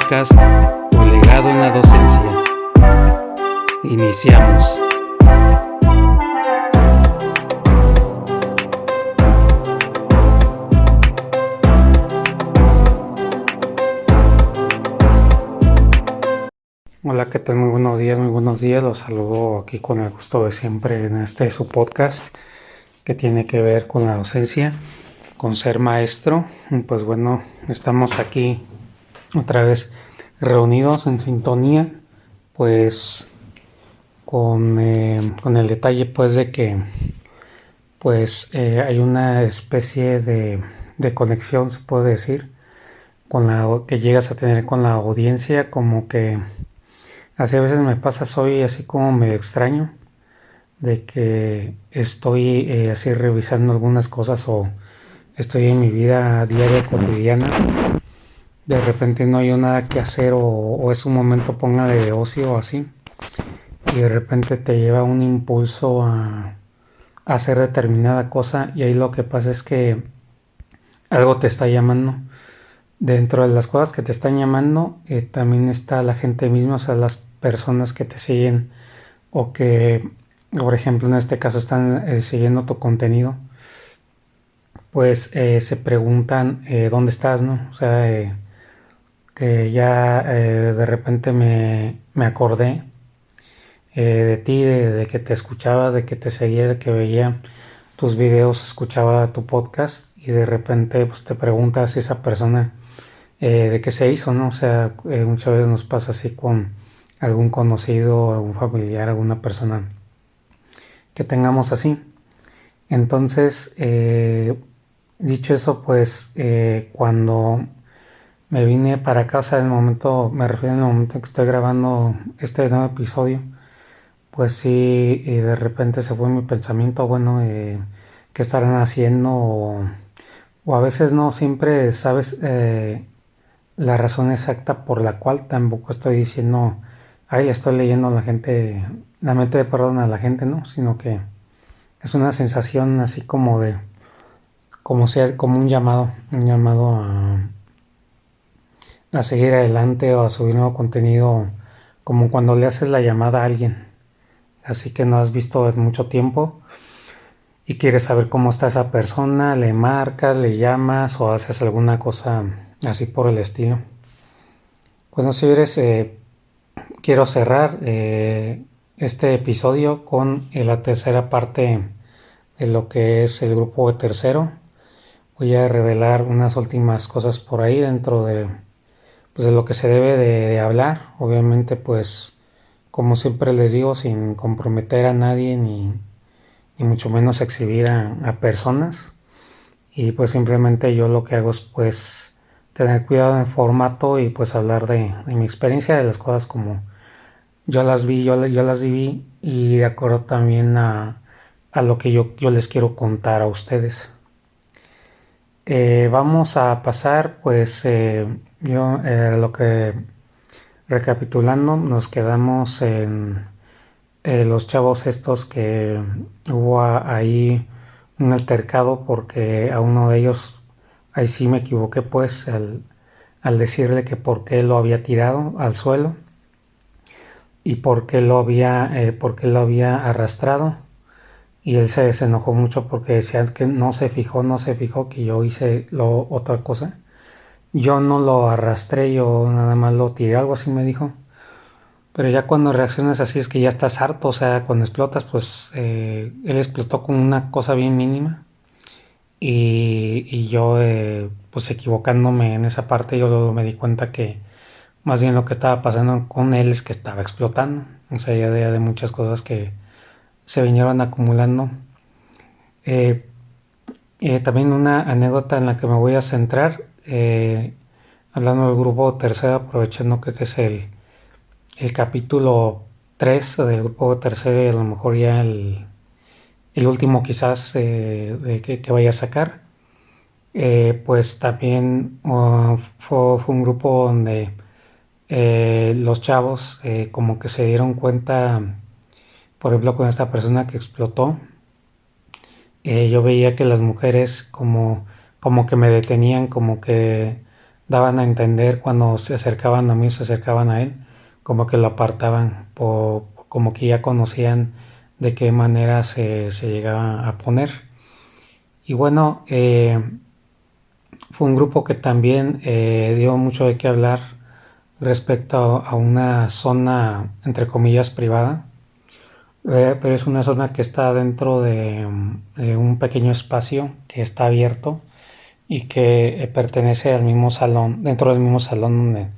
podcast Tu legado en la docencia. Iniciamos. Hola, ¿qué tal? Muy buenos días. Los saludo aquí con el gusto de siempre en su podcast que tiene que ver con la docencia, con ser maestro. Pues bueno, estamos aquí otra vez reunidos en sintonía, pues con el detalle pues de que pues hay una especie de conexión, se puede decir, con la que llegas a tener con la audiencia, como que así a veces me pasa, soy así como medio extraño, de que estoy así revisando algunas cosas o estoy en mi vida diaria cotidiana, de repente no hay nada que hacer o es un momento, póngale, de ocio o así, y de repente te lleva un impulso a hacer determinada cosa, y ahí lo que pasa es que algo te está llamando. Dentro de las cosas que te están llamando también está la gente misma, o sea, las personas que te siguen o que, por ejemplo, en este caso están siguiendo tu contenido, pues se preguntan dónde estás, ¿no? O sea, que ya de repente me acordé de ti, de que te escuchaba, de que te seguía, de que veía tus videos, escuchaba tu podcast, y de repente pues te preguntas si esa persona de qué se hizo, ¿no? O sea, muchas veces nos pasa así con algún conocido, algún familiar, alguna persona que tengamos así. Entonces, dicho eso, pues cuando me vine para acá, o sea, en el momento, me refiero en el momento en que estoy grabando este nuevo episodio, pues sí, de repente se fue mi pensamiento, bueno, qué estarán haciendo, o a veces no siempre sabes la razón exacta por la cual. Tampoco estoy diciendo, ay, le estoy leyendo a la gente, la mente de perdón a la gente, no, sino que es una sensación así como de, como ser, como un llamado a seguir adelante o a subir nuevo contenido, como cuando le haces la llamada a alguien, así que no has visto en mucho tiempo y quieres saber cómo está esa persona, le marcas, le llamas o haces alguna cosa así por el estilo. Bueno, señores, quiero cerrar este episodio con la tercera parte de lo que es el grupo de tercero. Voy a revelar unas últimas cosas por ahí dentro pues de lo que se debe de hablar. Obviamente, pues, como siempre les digo, sin comprometer a nadie ni mucho menos exhibir a personas. Y pues simplemente yo lo que hago es pues tener cuidado en el formato y pues hablar de mi experiencia, de las cosas como yo las vi, yo las viví, y de acuerdo también a lo que yo les quiero contar a ustedes. Vamos a pasar pues lo que, recapitulando, nos quedamos en los chavos estos que hubo ahí un altercado porque a uno de ellos, ahí sí me equivoqué pues al decirle que por qué lo había tirado al suelo y por qué lo había arrastrado, y él se enojó mucho porque decía que no se fijó que yo hice otra cosa. Yo no lo arrastré, yo nada más lo tiré, algo así me dijo. Pero ya cuando reaccionas así es que ya estás harto, o sea, cuando explotas, pues él explotó con una cosa bien mínima, y yo, pues equivocándome en esa parte, yo luego me di cuenta que más bien lo que estaba pasando con él es que estaba explotando, o sea, ya de muchas cosas que se vinieron acumulando. Eh, También una anécdota en la que me voy a centrar, hablando del grupo tercero, aprovechando que este es el capítulo 3 del grupo tercero, y a lo mejor ya el último quizás que vaya a sacar. Pues también fue un grupo donde los chavos como que se dieron cuenta, por ejemplo, con esta persona que explotó. Yo veía que las mujeres como que me detenían, como que daban a entender cuando se acercaban a mí, se acercaban a él, como que lo apartaban, como que ya conocían de qué manera se llegaba a poner. Y bueno, fue un grupo que también dio mucho de qué hablar respecto a una zona, entre comillas, privada, pero es una zona que está dentro de un pequeño espacio que está abierto y que pertenece al mismo salón, dentro del mismo salón donde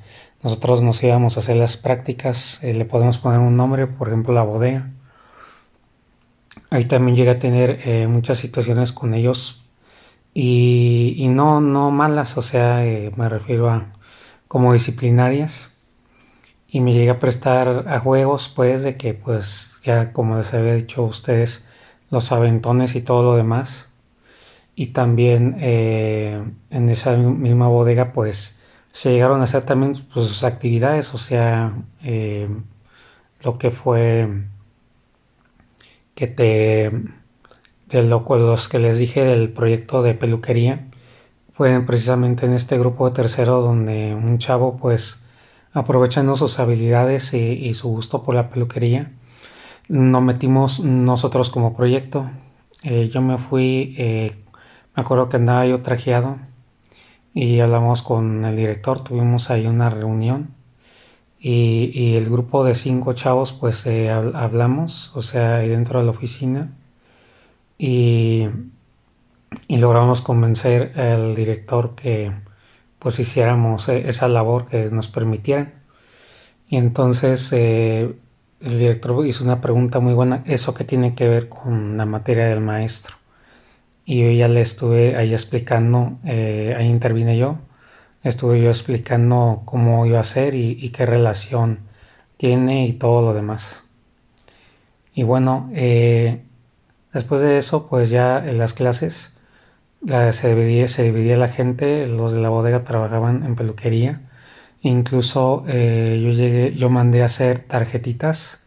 nosotros nos íbamos a hacer las prácticas. Le podemos poner un nombre, por ejemplo, la bodega. Ahí también llegué a tener muchas situaciones con ellos y no malas, o sea, me refiero a como disciplinarias, y me llegué a prestar a juegos, pues, de que, pues, ya como les había dicho a ustedes, los aventones y todo lo demás. Y también en esa misma bodega, pues, se llegaron a hacer también, pues, sus actividades, o sea, lo que fue que te de los que les dije del proyecto de peluquería, fue precisamente en este grupo de tercero donde un chavo, pues, aprovechando sus habilidades y su gusto por la peluquería, nos metimos nosotros como proyecto. Yo me fui, me acuerdo que andaba yo trajeado y hablamos con el director, tuvimos ahí una reunión y el grupo de 5 chavos, pues, hablamos, o sea, ahí dentro de la oficina, y logramos convencer al director que, pues, hiciéramos esa labor, que nos permitieran. Y entonces el director hizo una pregunta muy buena: ¿eso qué tiene que ver con la materia del maestro? Y yo ya le estuve ahí explicando, ahí intervine yo, estuve yo explicando cómo iba a ser y qué relación tiene y todo lo demás. Y bueno, después de eso, pues ya en las clases se dividía la gente. Los de la bodega trabajaban en peluquería. Incluso yo mandé a hacer tarjetitas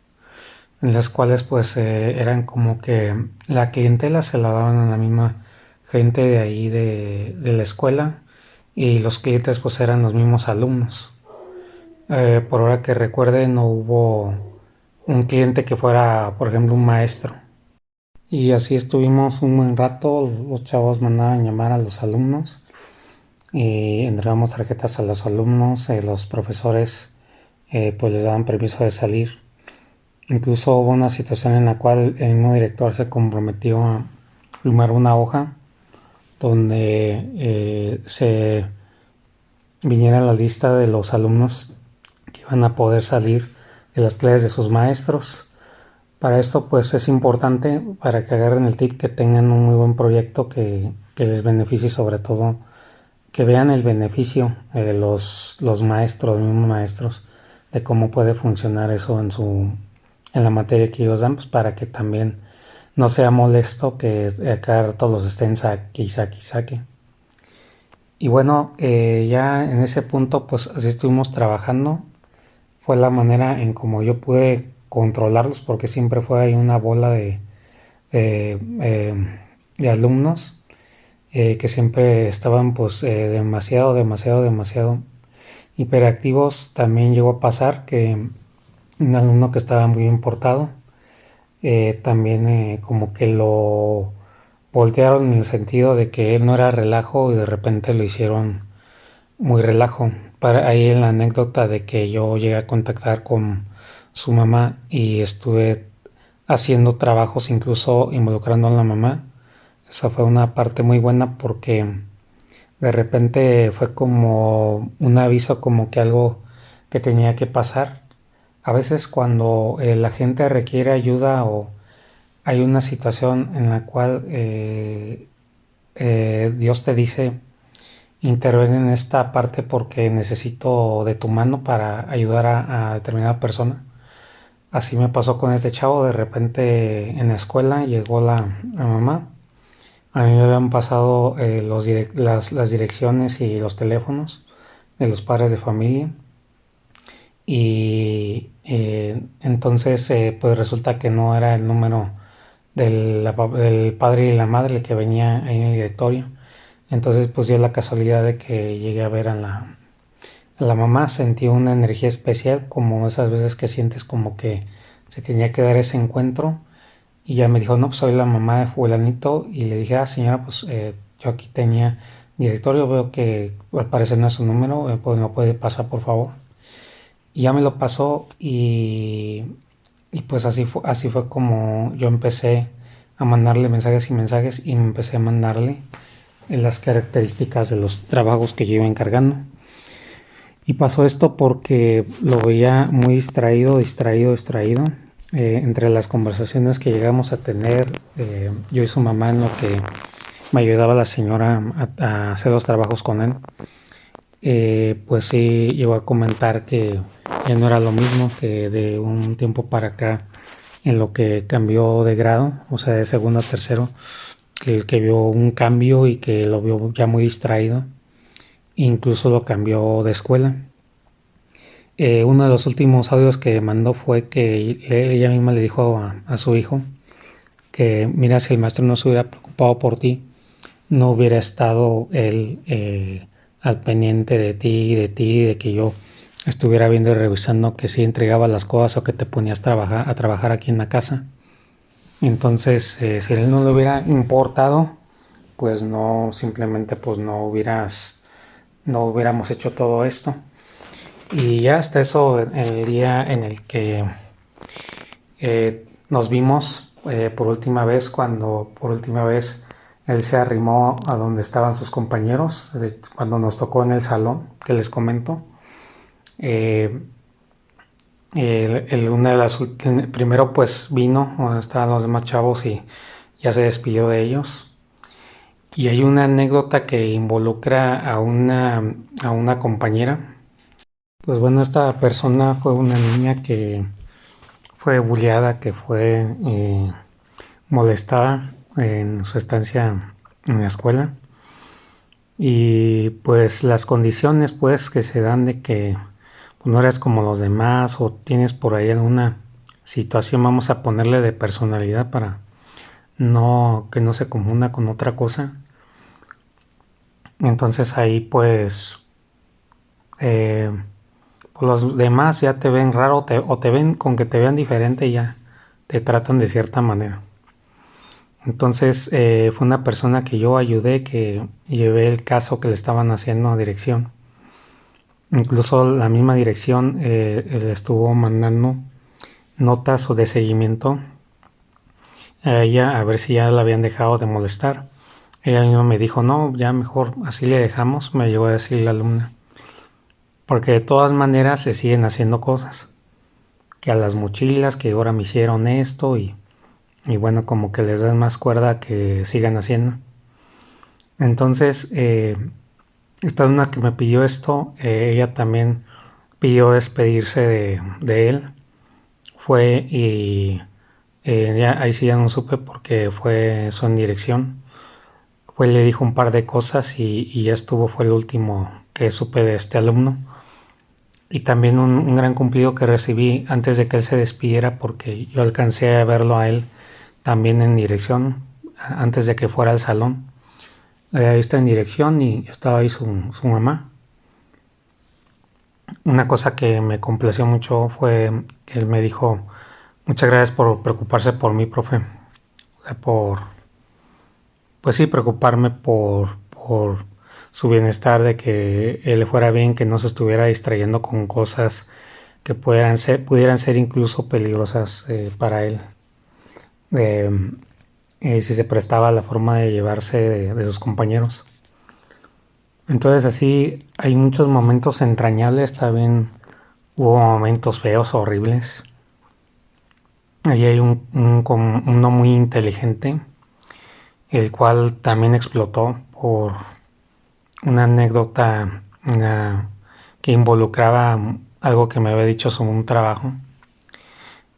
en las cuales, pues, eran como que la clientela se la daban a la misma gente de ahí de la escuela, y los clientes, pues, eran los mismos alumnos. Por ahora que recuerde, no hubo un cliente que fuera, por ejemplo, un maestro. Y así estuvimos un buen rato. Los chavos mandaban llamar a los alumnos y entregábamos tarjetas a los alumnos. Los profesores, pues, les daban permiso de salir. Incluso hubo una situación en la cual el mismo director se comprometió a firmar una hoja donde se viniera la lista de los alumnos que iban a poder salir de las clases de sus maestros. Para esto, pues, es importante, para que agarren el tip, que tengan un muy buen proyecto que les beneficie, sobre todo que vean el beneficio de los maestros, los mismos maestros, de cómo puede funcionar eso en la materia que ellos dan, pues, para que también no sea molesto que a cada rato los estén saque y saque y saque. Y bueno, ya en ese punto, pues, así estuvimos trabajando. Fue la manera en como yo pude controlarlos, porque siempre fue ahí una bola de, eh, de alumnos que siempre estaban, pues, demasiado hiperactivos. También llegó a pasar que un alumno que estaba muy importado, también como que lo voltearon en el sentido de que él no era relajo y de repente lo hicieron muy relajo. Ahí en la anécdota de que yo llegué a contactar con su mamá y estuve haciendo trabajos, incluso involucrando a la mamá. Esa fue una parte muy buena, porque de repente fue como un aviso, como que algo que tenía que pasar. A veces cuando la gente requiere ayuda o hay una situación en la cual Dios te dice: interven en esta parte porque necesito de tu mano para ayudar a determinada persona. Así me pasó con este chavo. De repente en la escuela llegó la mamá. A mí me habían pasado las direcciones y los teléfonos de los padres de familia. Y entonces, pues, resulta que no era el número del padre y la madre el que venía ahí en el directorio. Entonces, pues, dio la casualidad de que llegué a ver la mamá sentí una energía especial, como esas veces que sientes como que se tenía que dar ese encuentro. Y ya me dijo, no, pues soy la mamá de fulanito. Y le dije, señora, pues yo aquí tenía directorio, veo que al parecer no es su número, pues no puede pasar, por favor. Y ya me lo pasó y pues así fue como yo empecé a mandarle mensajes y mensajes y me empecé a mandarle las características de los trabajos que yo iba encargando. Y pasó esto porque lo veía muy distraído. Entre las conversaciones que llegamos a tener, yo y su mamá, en lo que me ayudaba la señora a hacer los trabajos con él, pues sí llegó a comentar que ya no era lo mismo, que de un tiempo para acá, en lo que cambió de grado, o sea, de segundo a tercero, que vio un cambio y que lo vio ya muy distraído, incluso lo cambió de escuela. Uno de los últimos audios que mandó fue que ella misma le dijo a su hijo que mira, si el maestro no se hubiera preocupado por ti, no hubiera estado él al pendiente de que yo estuviera viendo y revisando que si entregaba las cosas o que te ponías a trabajar aquí en la casa. Entonces, si él no le hubiera importado, pues no, simplemente pues no hubiéramos hecho todo esto. Y ya hasta eso, en el día en el que nos vimos por última vez, cuando por última vez él se arrimó a donde estaban sus compañeros, cuando nos tocó en el salón, que les comento. Eh, una de las primero pues vino donde estaban los demás chavos y ya se despidió de ellos. Y hay una anécdota que involucra a una compañera. Pues bueno, esta persona fue una niña que fue bulleada, que fue molestada en su estancia en la escuela. Y pues las condiciones pues que se dan de que pues, no eres como los demás o tienes por ahí alguna situación, vamos a ponerle de personalidad para que no se confunda con otra cosa. Entonces ahí pues los demás ya te ven raro o te ven con que te vean diferente y ya te tratan de cierta manera. Entonces fue una persona que yo ayudé, que llevé el caso que le estaban haciendo a dirección. Incluso la misma dirección le estuvo mandando notas o de seguimiento a ella a ver si ya la habían dejado de molestar. Ella misma me dijo, no, ya mejor así le dejamos, me llegó a decir la alumna. Porque de todas maneras se siguen haciendo cosas. Que a las mochilas, que ahora me hicieron esto y bueno, como que les dan más cuerda que sigan haciendo. Entonces, esta alumna que me pidió esto, ella también pidió despedirse de él. Fue y ahí sí ya no supe porque fue eso en dirección. Fue, le dijo un par de cosas y ya estuvo, fue el último que supe de este alumno. Y también un gran cumplido que recibí antes de que él se despidiera, porque yo alcancé a verlo a él también en dirección, antes de que fuera al salón. Ahí está en dirección y estaba ahí su mamá. Una cosa que me complació mucho fue que él me dijo, muchas gracias por preocuparse por mí, profe. O sea, pues sí, preocuparme por su bienestar, de que él le fuera bien, que no se estuviera distrayendo con cosas que pudieran ser incluso peligrosas para él. Si se prestaba la forma de llevarse de sus compañeros. Entonces así hay muchos momentos entrañables, también hubo momentos feos, horribles. Ahí hay uno muy inteligente, el cual también explotó por una anécdota que involucraba algo que me había dicho sobre un trabajo.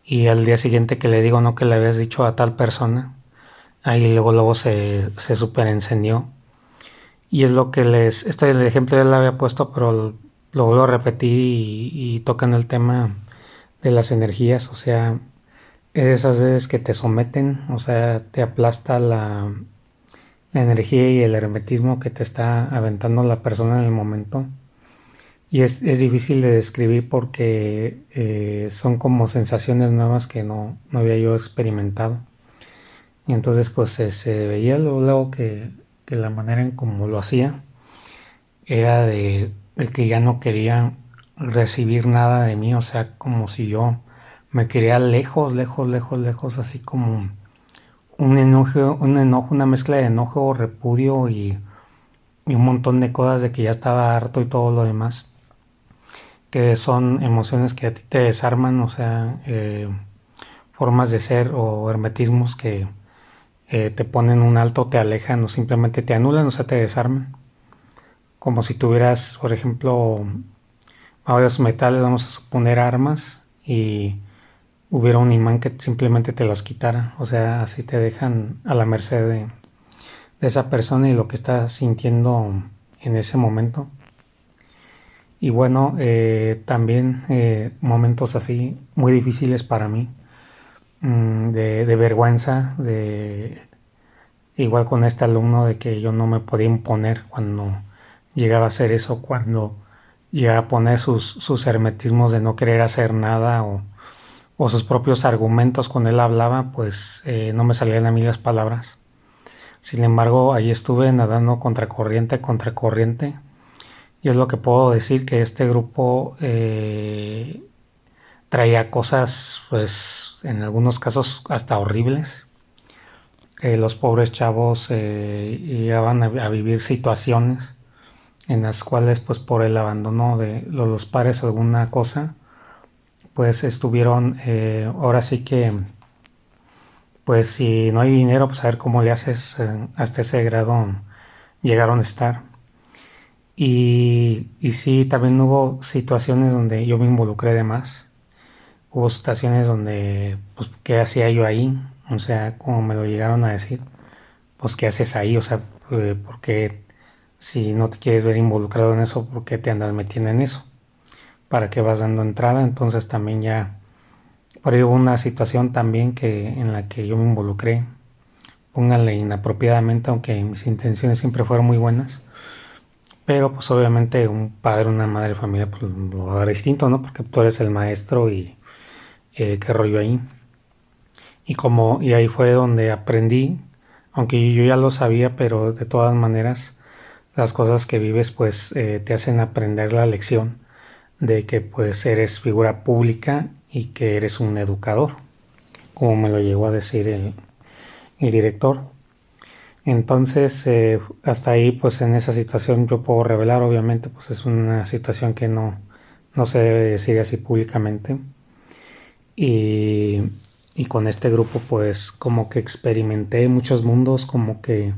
Y al día siguiente que le digo, no, que le habías dicho a tal persona, ahí luego se super encendió. Y es lo que este el ejemplo ya lo había puesto, pero lo vuelvo a repetir y tocan el tema de las energías, o sea, es esas veces que te someten, o sea, te aplasta la energía y el hermetismo que te está aventando la persona en el momento. Y es difícil de describir porque son como sensaciones nuevas que no había yo experimentado. Y entonces pues se veía luego que la manera en cómo lo hacía era de que ya no quería recibir nada de mí, o sea, como si yo me quería lejos, lejos, lejos, lejos, así como un enojo, una mezcla de enojo, repudio y un montón de cosas de que ya estaba harto y todo lo demás, que son emociones que a ti te desarman, o sea, formas de ser o hermetismos que te ponen un alto, te alejan o simplemente te anulan, o sea, te desarman. Como si tuvieras, por ejemplo, varios metales, vamos a suponer armas, y hubiera un imán que simplemente te las quitara. O sea, así te dejan a la merced de esa persona y lo que está sintiendo en ese momento. Y bueno, también momentos así muy difíciles para mí, de vergüenza, de igual con este alumno de que yo no me podía imponer cuando llegaba a hacer eso, cuando llegaba a poner sus hermetismos de no querer hacer nada o sus propios argumentos cuando él hablaba, pues no me salían a mí las palabras. Sin embargo, ahí estuve nadando contracorriente, contracorriente. Y es lo que puedo decir, que este grupo traía cosas, pues en algunos casos hasta horribles. Los pobres chavos llegaban a vivir situaciones en las cuales, pues por el abandono de los padres, alguna cosa, pues estuvieron, ahora sí que, pues si no hay dinero, pues a ver cómo le haces, hasta ese grado llegaron a estar. Y sí, también hubo situaciones donde yo me involucré de más. Hubo situaciones donde, pues, ¿qué hacía yo ahí? O sea, como me lo llegaron a decir, pues, ¿qué haces ahí? O sea, ¿por qué, si no te quieres ver involucrado en eso, por qué te andas metiendo en eso? ¿Para qué vas dando entrada? Entonces también ya, por ahí hubo una situación también en la que yo me involucré, pónganle inapropiadamente, aunque mis intenciones siempre fueron muy buenas. Pero pues obviamente un padre, una madre de familia, pues lo va a ver distinto, ¿no? Porque tú eres el maestro y qué rollo ahí. Y ahí fue donde aprendí, aunque yo ya lo sabía, pero de todas maneras las cosas que vives pues te hacen aprender la lección de que pues eres figura pública y que eres un educador, como me lo llegó a decir el director. Entonces, hasta ahí, pues en esa situación yo puedo revelar, obviamente, pues es una situación que no se debe decir así públicamente. Y, y con este grupo, pues como que experimenté muchos mundos, como que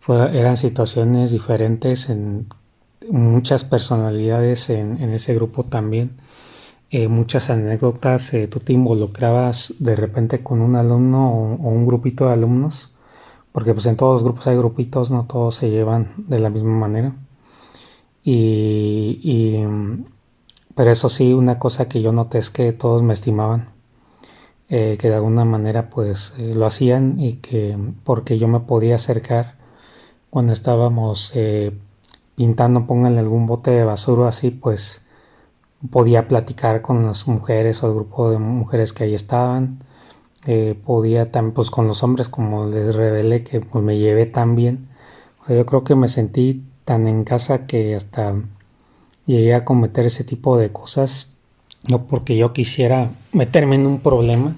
eran situaciones diferentes en muchas personalidades en ese grupo también. Muchas anécdotas, tú te involucrabas de repente con un alumno o un grupito de alumnos, porque pues en todos los grupos hay grupitos, no todos se llevan de la misma manera. Y, y, pero eso sí, una cosa que yo noté es que todos me estimaban, que de alguna manera pues lo hacían y que porque yo me podía acercar cuando estábamos pintando, pónganle algún bote de basura así, pues podía platicar con las mujeres o el grupo de mujeres que ahí estaban. Podía también pues con los hombres, como les revelé que pues me llevé tan bien. O sea, yo creo que me sentí tan en casa que hasta llegué a cometer ese tipo de cosas, no porque yo quisiera meterme en un problema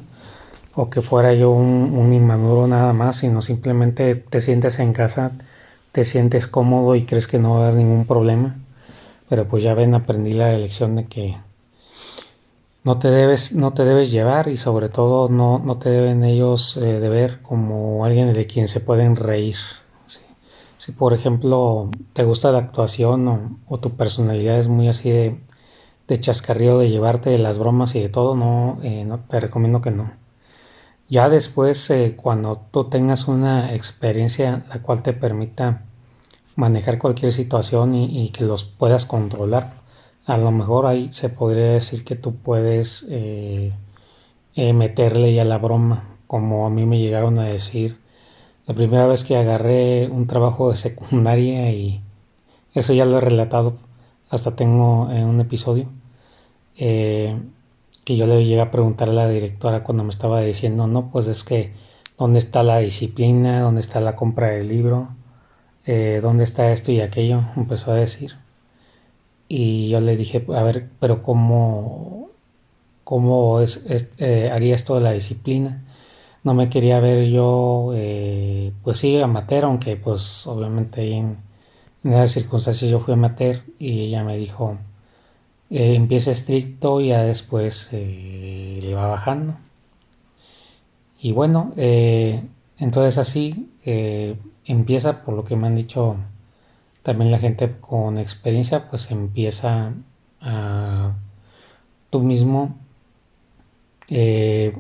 o que fuera yo un inmaduro nada más, sino simplemente te sientes en casa, te sientes cómodo y crees que no va a haber ningún problema. Pero pues ya ven, aprendí la lección de que no te debes llevar y sobre todo no te deben ellos de ver como alguien de quien se pueden reír. ¿Sí? Si por ejemplo te gusta la actuación o tu personalidad es muy así de chascarrío, de llevarte de las bromas y de todo, no te recomiendo que no. Ya después, cuando tú tengas una experiencia la cual te permita manejar cualquier situación y que los puedas controlar, a lo mejor ahí se podría decir que tú puedes meterle ya la broma, como a mí me llegaron a decir la primera vez que agarré un trabajo de secundaria, y eso ya lo he relatado hasta tengo un episodio eh, que yo le llegué a preguntar a la directora cuando me estaba diciendo, no, pues es que, ¿dónde está la disciplina? ¿Dónde está la compra del libro? ¿Dónde está esto y aquello? Empezó a decir. Y yo le dije, a ver, pero ¿cómo haría esto de la disciplina? No me quería ver yo, pues sí, amateur, aunque pues obviamente ahí en esas circunstancias yo fui amateur y ella me dijo, empieza estricto y ya después le va bajando. Y bueno, entonces así empieza, por lo que me han dicho también la gente con experiencia, pues empieza a tú mismo eh,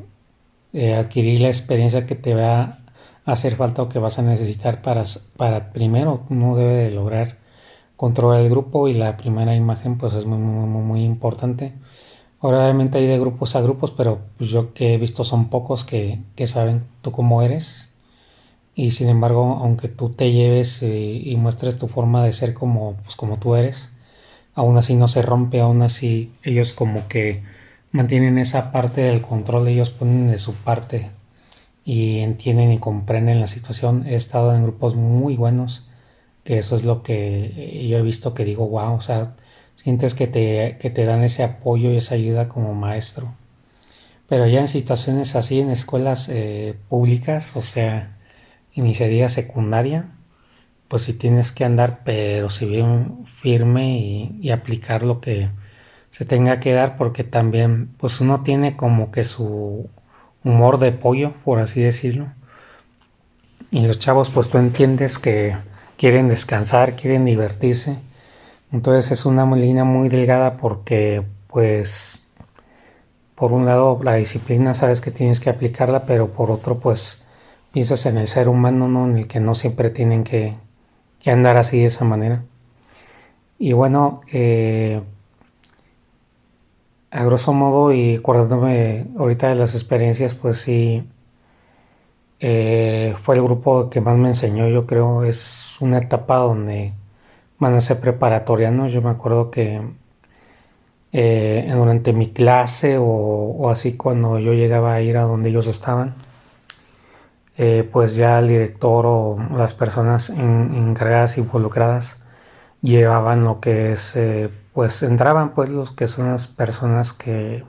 adquirir la experiencia que te va a hacer falta o que vas a necesitar para primero uno debe de lograr controlar el grupo y la primera imagen pues es muy importante. Ahora obviamente hay de grupos a grupos, pero pues yo que he visto son pocos que saben tú cómo eres y sin embargo aunque tú te lleves y muestres tu forma de ser como, pues, como tú eres, aún así no se rompe, aún así ellos como que mantienen esa parte del control, ellos ponen de su parte y entienden y comprenden la situación. He estado en grupos muy buenos, que eso es lo que yo he visto que digo, wow, o sea, sientes que te dan ese apoyo y esa ayuda como maestro. Pero ya en situaciones así, en escuelas públicas, o sea, iniciativa secundaria, pues sí tienes que andar, pero si bien firme y aplicar lo que se tenga que dar, porque también, pues uno tiene como que su humor de pollo, por así decirlo. Y los chavos, pues tú entiendes que quieren descansar, quieren divertirse. Entonces es una línea muy delgada porque, pues, por un lado la disciplina sabes que tienes que aplicarla, pero por otro, pues, piensas en el ser humano, ¿no? En el que no siempre tienen que andar así de esa manera. Y bueno, a grosso modo y acordándome ahorita de las experiencias, pues sí, fue el grupo que más me enseñó, yo creo, es una etapa donde van a ser preparatorianos. Yo me acuerdo que durante mi clase o así cuando yo llegaba a ir a donde ellos estaban, pues ya el director o las personas encargadas, involucradas, llevaban lo que es, pues entraban pues los que son las personas que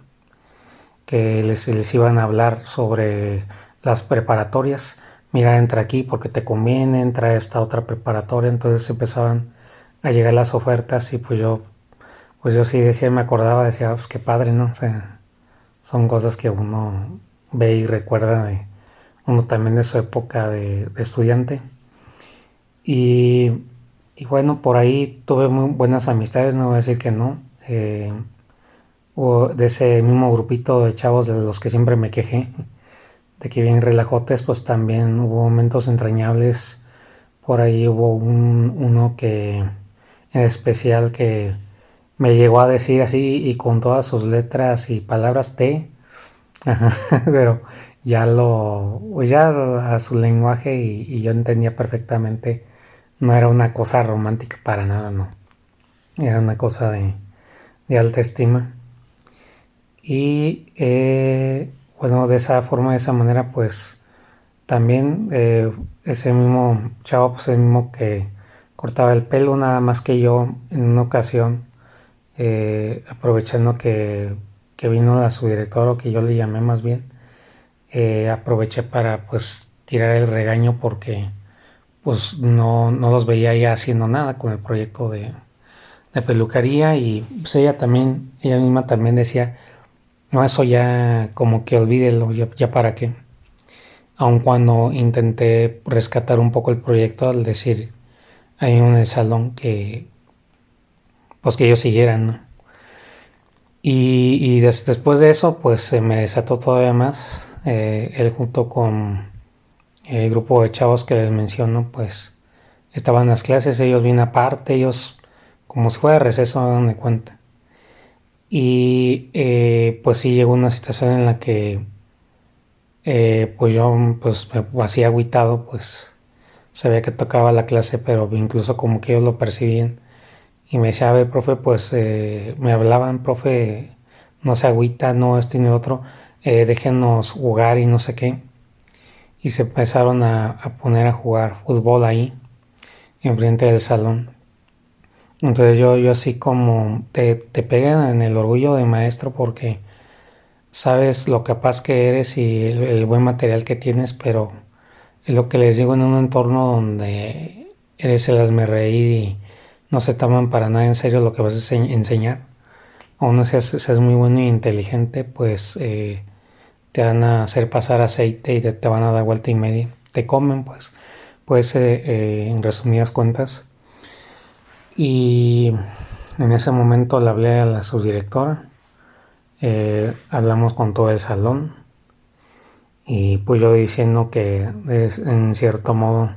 les iban a hablar sobre las preparatorias. Mira, entra aquí porque te conviene, entra a esta otra preparatoria. Entonces empezaban a llegar las ofertas y pues yo sí decía, me acordaba, decía, pues qué padre, ¿no? O sea, son cosas que uno ve y recuerda de uno también de su época de estudiante. Y, y bueno, por ahí tuve muy buenas amistades, no voy a decir que no. O de ese mismo grupito de chavos de los que siempre me quejé, de que bien relajotes, pues también hubo momentos entrañables. Por ahí hubo uno que en especial que me llegó a decir así y con todas sus letras y palabras T, pero ya a su lenguaje y yo entendía perfectamente, no era una cosa romántica para nada, no, era una cosa de alta estima. Y bueno, de esa forma, de esa manera, pues también ese mismo chavo, pues el mismo que cortaba el pelo, nada más que yo en una ocasión, aprovechando que vino a su director o que yo le llamé más bien, aproveché para pues tirar el regaño porque pues no los veía ya haciendo nada con el proyecto de peluquería y pues ella misma también decía, no, eso ya como que olvídelo, ya para qué. Aun cuando intenté rescatar un poco el proyecto al decir ahí en el salón que pues que ellos siguieran, ¿no? Después de eso pues se me desató todavía más. Él junto con el grupo de chavos que les menciono pues estaban en las clases, ellos bien aparte, ellos como si fuera receso, me dan cuenta. Y pues sí llegó una situación en la que pues yo pues me hacía agüitado, pues sabía que tocaba la clase, pero incluso como que ellos lo percibían y me decía, a ver, profe, pues me hablaban, profe, no se agüita, no esto ni lo otro, déjenos jugar y no sé qué. Y se empezaron a poner a jugar fútbol ahí, enfrente del salón. Entonces yo así como te pegan en el orgullo de maestro porque sabes lo capaz que eres y el buen material que tienes, pero es lo que les digo en un entorno donde eres el hazmerreír y no se toman para nada en serio lo que vas a enseñar. Aún no seas muy bueno y inteligente, pues te van a hacer pasar aceite y te van a dar vuelta y media. Te comen, pues en resumidas cuentas. Y en ese momento le hablé a la subdirectora, hablamos con todo el salón y pues yo diciendo que en cierto modo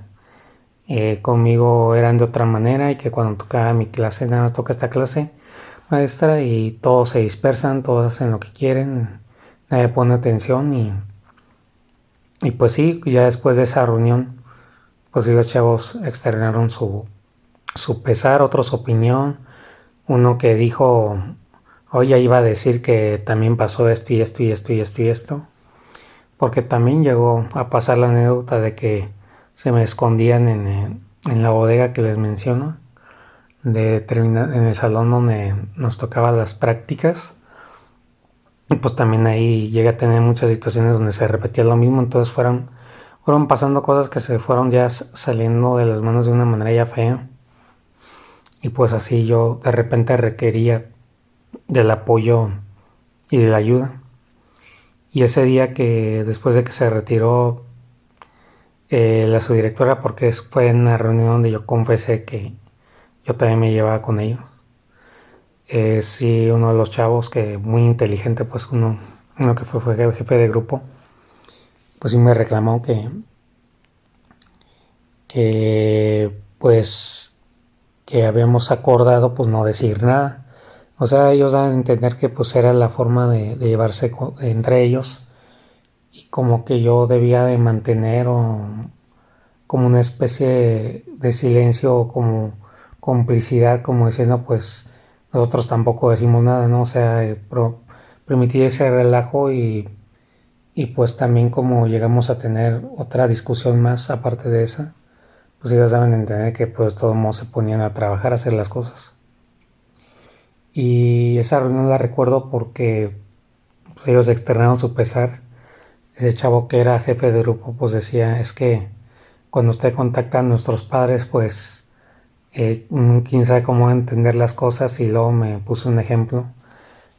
conmigo eran de otra manera y que cuando tocaba mi clase, nada más toca esta clase maestra y todos se dispersan, todos hacen lo que quieren, nadie pone atención y pues sí, ya después de esa reunión, pues sí los chavos externaron su pesar, otros su opinión, uno que dijo, oye, iba a decir que también pasó esto y esto y esto y esto y esto, porque también llegó a pasar la anécdota de que se me escondían en la bodega que les menciono, en el salón donde nos tocaba las prácticas. Y pues también ahí llegué a tener muchas situaciones donde se repetía lo mismo, entonces fueron pasando cosas que se fueron ya saliendo de las manos de una manera ya fea. Y pues así yo de repente requería del apoyo y de la ayuda. Y ese día que después de que se retiró la subdirectora, porque fue en una reunión donde yo confesé que yo también me llevaba con ellos. Sí, uno de los chavos que muy inteligente, pues uno que fue jefe de grupo, pues sí me reclamó pues que habíamos acordado pues no decir nada. O sea, ellos dan a entender que pues era la forma de llevarse entre ellos y como que yo debía de mantener como una especie de silencio o como complicidad, como diciendo pues nosotros tampoco decimos nada, ¿no? O sea, permitir ese relajo y pues también como llegamos a tener otra discusión más aparte de esa, pues ellos deben entender que pues todos modos se ponían a trabajar, a hacer las cosas. Y esa reunión la recuerdo porque pues, ellos externaron su pesar. Ese chavo que era jefe de grupo pues decía, es que cuando usted contacta a nuestros padres pues quién sabe cómo entender las cosas y luego me puso un ejemplo.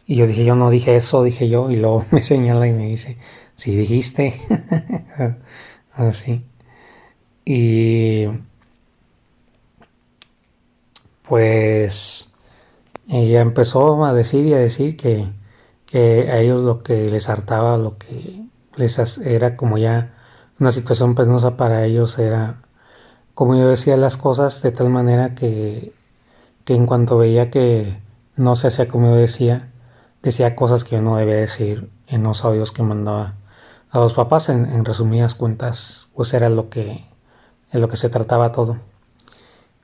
Y yo dije, yo no dije eso, dije yo, y luego me señala y me dice, sí dijiste, así. Y pues ella empezó a decir y a decir que a ellos lo que les hartaba, lo que era como ya una situación penosa para ellos, era como yo decía las cosas de tal manera que en cuanto veía que no se hacía como yo decía cosas que yo no debía decir en los audios que mandaba a los papás. En resumidas cuentas, pues era en lo que se trataba todo.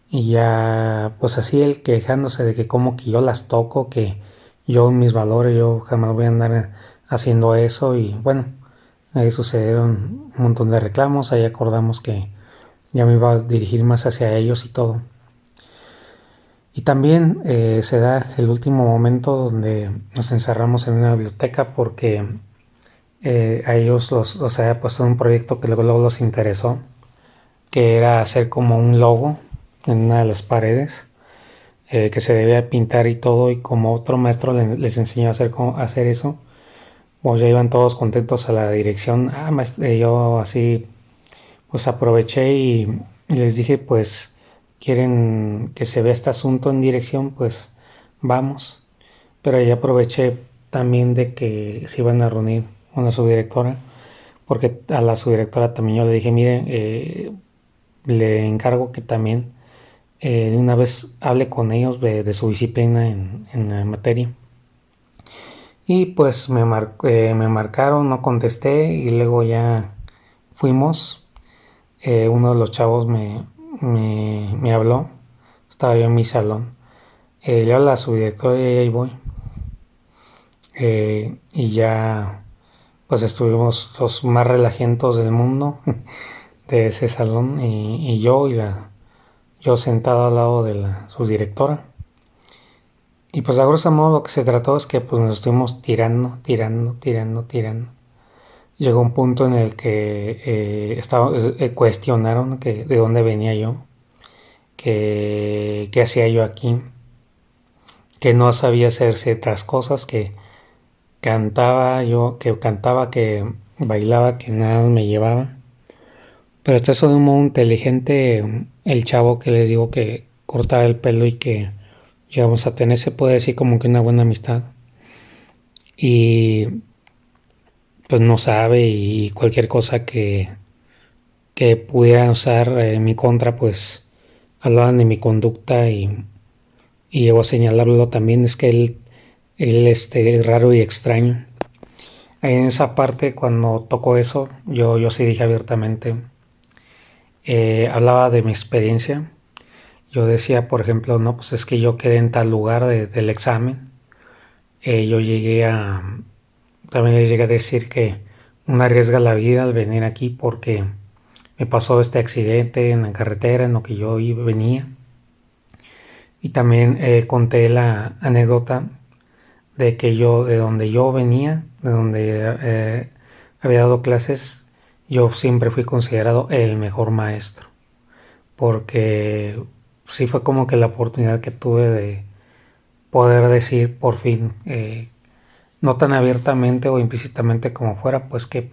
Y ya, pues así él quejándose de que como que yo las toco, que yo mis valores, yo jamás voy a andar haciendo eso. Y bueno, ahí sucedieron un montón de reclamos, ahí acordamos que ya me iba a dirigir más hacia ellos y todo. Y también se da el último momento donde nos encerramos en una biblioteca porque a ellos los había puesto en un proyecto que luego los interesó, que era hacer como un logo en una de las paredes que se debía pintar y todo, y como otro maestro les enseñó a hacer eso, pues ya iban todos contentos a la dirección. Yo así pues aproveché y les dije, pues quieren que se vea este asunto en dirección, pues vamos. Pero ahí aproveché también de que se iban a reunir con la subdirectora, porque a la subdirectora también yo le dije, mire, le encargo que también de una vez hable con ellos de su disciplina en la materia. Y pues me marcaron, no contesté y luego ya fuimos. Uno de los chavos me habló, estaba yo en mi salón Le habla a su director y ahí voy. Y ya pues estuvimos los más relajentos del mundo de ese salón y yo sentado al lado de la subdirectora. Y pues a grosso modo lo que se trató es que pues nos estuvimos tirando. Llegó un punto en el que cuestionaron que de dónde venía yo, que qué hacía yo aquí, que no sabía hacer ciertas cosas, que cantaba, que bailaba, que nada me llevaba. Pero hasta eso de un modo inteligente, el chavo que les digo que cortaba el pelo y que llegamos a tener, se puede decir como que una buena amistad. Y pues no sabe y cualquier cosa que pudiera usar en mi contra, pues hablaban de mi conducta y llegó a señalarlo también, es que él es raro y extraño. Ahí en esa parte, cuando tocó eso, yo sí dije abiertamente, hablaba de mi experiencia. Yo decía, por ejemplo, no, pues es que yo quedé en tal lugar del examen. Yo también les llegué a decir que uno arriesga la vida al venir aquí porque me pasó este accidente en la carretera en lo que yo venía. Y también conté la anécdota de que de donde yo venía, de donde había dado clases, yo siempre fui considerado el mejor maestro, porque sí fue como que la oportunidad que tuve de poder decir por fin, no tan abiertamente o implícitamente como fuera, pues qué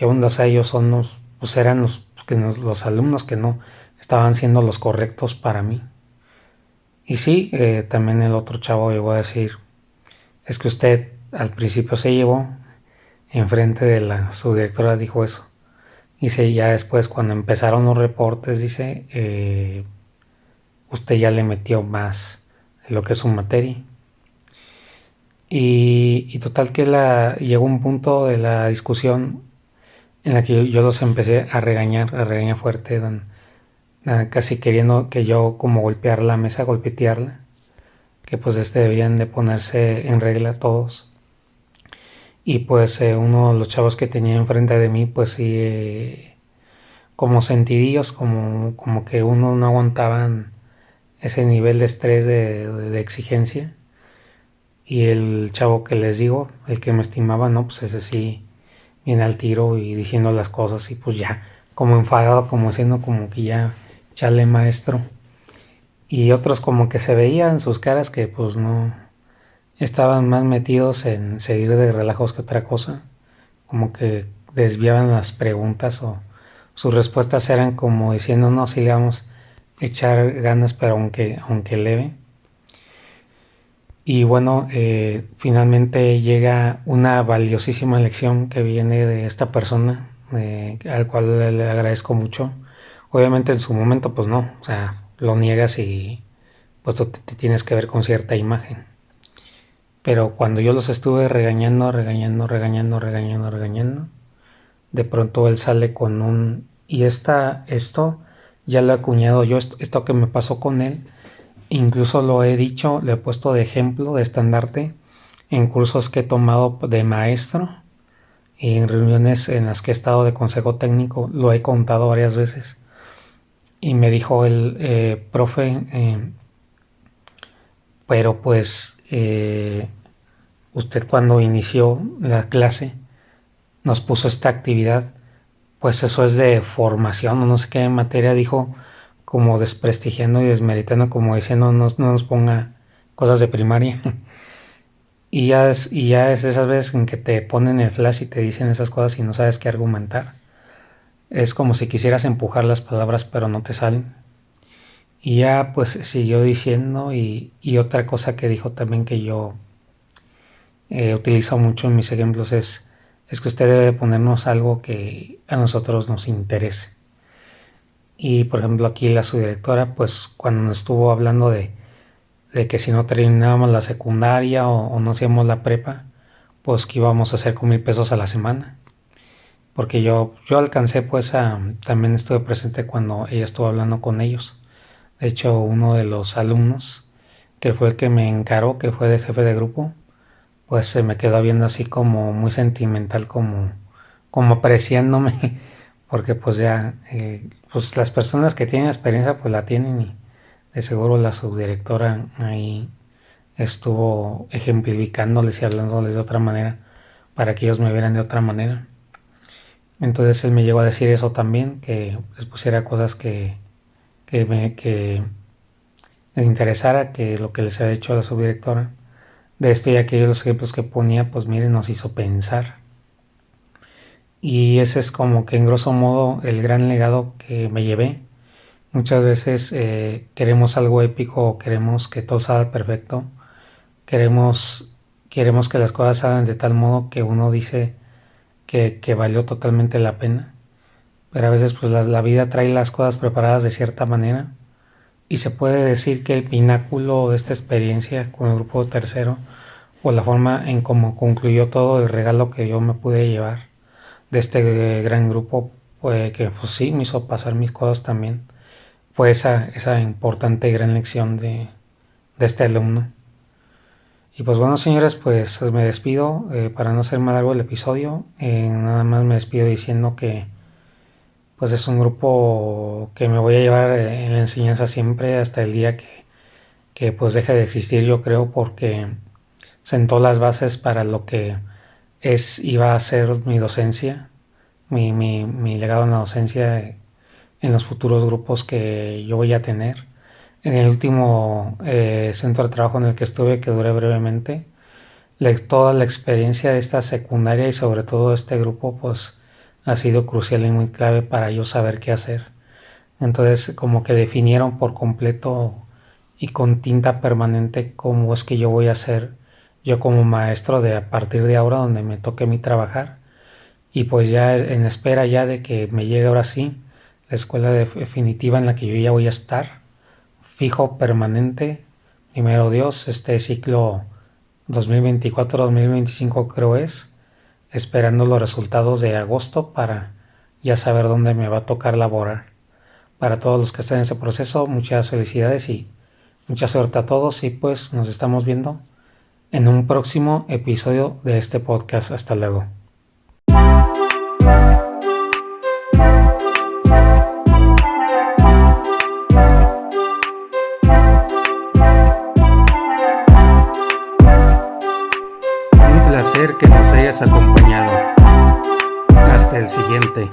onda, o sea, ellos son pues eran los alumnos que no estaban siendo los correctos para mí. Y sí, también el otro chavo llegó a decir, es que usted al principio se llevó enfrente de la subdirectora, dijo eso. Dice, ya después cuando empezaron los reportes, dice, usted ya le metió más de lo que es su materia. Y total que llegó un punto de la discusión en la que yo los empecé a regañar fuerte, casi queriendo que yo como golpear la mesa, golpetearla, que pues debían de ponerse en regla todos. Y pues uno de los chavos que tenía enfrente de mí, pues sí, como sentidillos, como que uno no aguantaban ese nivel de estrés de exigencia. Y el chavo que les digo, el que me estimaba, no, pues ese sí viene al tiro y diciendo las cosas y pues ya, como enfadado, como diciendo como que ya, chale maestro. Y otros como que se veían sus caras que pues no estaban más metidos en seguir de relajos que otra cosa, como que desviaban las preguntas o sus respuestas eran como diciendo no, si le vamos a echar ganas pero aunque leve. Y bueno, finalmente llega una valiosísima lección que viene de esta persona, al cual le agradezco mucho. Obviamente en su momento pues no, o sea, lo niegas y pues te tienes que ver con cierta imagen. Pero cuando yo los estuve regañando, de pronto él sale con y esto ya lo he acuñado yo, esto que me pasó con él, incluso lo he dicho, le he puesto de ejemplo, de estandarte, en cursos que he tomado de maestro y en reuniones en las que he estado de consejo técnico, lo he contado varias veces. Y me dijo el profe, pero pues usted cuando inició la clase nos puso esta actividad, pues eso es de formación o no sé qué materia dijo, como desprestigiando y desmeritando, como diciendo no nos ponga cosas de primaria. Y ya es esas veces en que te ponen el flash y te dicen esas cosas y no sabes qué argumentar. Es como si quisieras empujar las palabras pero no te salen. Y ya pues siguió diciendo y otra cosa que dijo también que yo utilizo mucho en mis ejemplos es que usted debe ponernos algo que a nosotros nos interese. Y por ejemplo aquí la subdirectora pues cuando nos estuvo hablando de que si no terminábamos la secundaria o no hacíamos la prepa, pues que íbamos a hacer con 1,000 pesos a la semana. Porque yo alcancé pues también estuve presente cuando ella estuvo hablando con ellos. De hecho uno de los alumnos que fue el que me encaró, que fue de jefe de grupo, pues se me quedó viendo así como muy sentimental, como apreciándome, porque pues ya, pues las personas que tienen experiencia pues la tienen, y de seguro la subdirectora ahí estuvo ejemplificándoles y hablándoles de otra manera para que ellos me vieran de otra manera. Entonces él me llegó a decir eso también, que les pusiera cosas que les interesara, que lo que les había dicho a la subdirectora. De esto y aquellos los ejemplos que ponía, pues miren, nos hizo pensar. Y ese es como que en grosso modo el gran legado que me llevé. Muchas veces queremos algo épico, o queremos que todo salga perfecto, queremos, queremos que las cosas salgan de tal modo que uno dice que valió totalmente la pena. Pero a veces pues la vida trae las cosas preparadas de cierta manera, y se puede decir que el pináculo de esta experiencia con el grupo tercero, o la forma en cómo concluyó todo, el regalo que yo me pude llevar de este gran grupo, pues que pues sí me hizo pasar mis cosas también, fue esa importante y gran lección de este alumno. Y pues bueno, señores, pues me despido, para no hacer más largo el episodio. Nada más me despido diciendo que pues es un grupo que me voy a llevar en la enseñanza siempre hasta el día que pues deje de existir, yo creo, porque sentó las bases para lo que iba a ser mi docencia, mi legado en la docencia, en los futuros grupos que yo voy a tener. En el último centro de trabajo en el que estuve, que duré brevemente, toda la experiencia de esta secundaria y sobre todo este grupo, pues ha sido crucial y muy clave para yo saber qué hacer. Entonces, como que definieron por completo y con tinta permanente cómo es que yo voy a ser yo como maestro de a partir de ahora, donde me toque a mí trabajar. Y pues ya en espera ya de que me llegue ahora sí la escuela definitiva en la que yo ya voy a estar fijo, permanente, primero Dios, este ciclo 2024-2025 creo es, esperando los resultados de agosto para ya saber dónde me va a tocar laborar. Para todos los que están en ese proceso, muchas felicidades y mucha suerte a todos, y pues nos estamos viendo en un próximo episodio de este podcast. Hasta luego. Un placer que nos hayas acompañado. Hasta el siguiente.